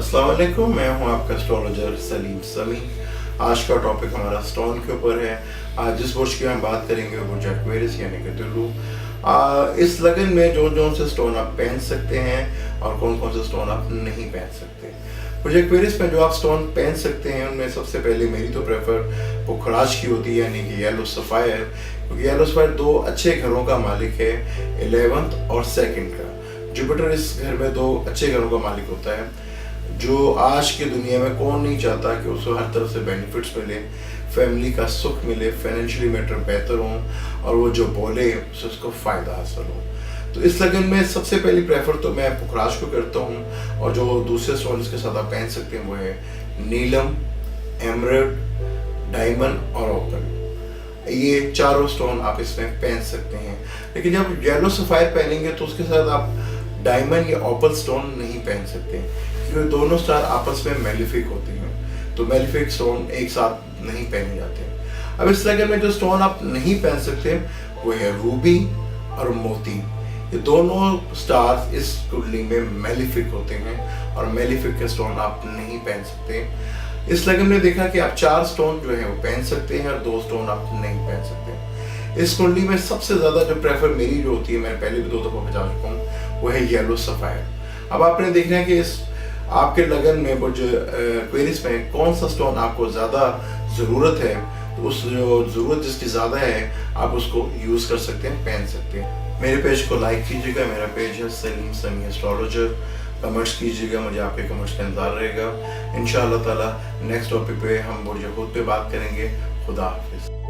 अस्सलाम वालेकुम, मैं हूं आपका एस्ट्रोलॉजर सलीम समी। आज का टॉपिक हमारा स्टोन के ऊपर है। आज जिस बुर्ज की हम बात करेंगे वो बुर्ज एक्वेरियस यानी कि तुलु। इस लगन में जो से स्टोन आप पहन सकते हैं और कौन कौन से स्टोन आप नहीं पहन सकते। बुर्ज एक्वेरियस में जो आप स्टोन पहन सकते हैं उनमें सबसे पहले मेरी तो प्रेफर पुखराज की होती है यानी कि येलो सफ़ायर, क्योंकि येलो सफ़ायर दो अच्छे घरों का मालिक है, 11th और 2nd का। जुपिटर इस घर में दो अच्छे घरों का मालिक होता है, जो आज की दुनिया में कौन नहीं चाहता कि उसको हर तरफ से बेनिफिट्स मिले, फैमिली का सुख मिले, फाइनेंशियली मैटर बेहतर हो और वो जो बोले उससे उसको फ़ायदा हासिल हो। तो इस लगन में सबसे पहली प्रेफर तो मैं पुखराज को करता हूँ, और जो दूसरे स्टोन इसके साथ आप पहन सकते हैं वो है नीलम, एमरल्ड, डायमंड और ओपल। ये चारों स्टोन आप इसमें पहन सकते हैं। लेकिन जब येलो सफ़ायर पहनेंगे तो उसके साथ आप डायमंड या ओपल स्टोन नहीं पहन सकते, क्योंकि दोनों स्टार आपस में मेलिफिक होते हैं, तो मेलिफिक स्टोन एक साथ नहीं पहने जाते। अब इस लगन में जो स्टोन आप नहीं पहन सकते वो है रूबी और मोती। ये दोनों स्टार्स इस कुंडली में मेलिफिक होते हैं और मेलिफिक के स्टोन आप नहीं पहन सकते। इस लगन में देखा कि आप 4 स्टोन जो है वो पहन सकते हैं और 2 स्टोन आप नहीं पहन सकते। इस कुंडली में सबसे ज्यादा जो प्रेफर मेरी जो होती है, मैं पहले भी 2 दफा बता चुका हूँ, वो है येलो सफ़ायर। अब आपने देखना है कि इस आपके लगन में वो जो एक्वेरियस में कौन सा स्टोन आपको ज्यादा जरूरत है, तो उस जो जरूरत जिसकी ज्यादा है आप उसको यूज कर सकते हैं, पहन सकते हैं। मेरे पेज को लाइक कीजिएगा, मेरा पेज है सलीम समी एस्ट्रोलॉजर। कमेंट्स कीजिएगा, मुझे आपके कमेंट्स का इंतजार रहेगा। इंशाअल्लाह ताला नेक्स्ट टॉपिक पे हम बुर्ज हूत पे बात करेंगे। खुदा हाफिज।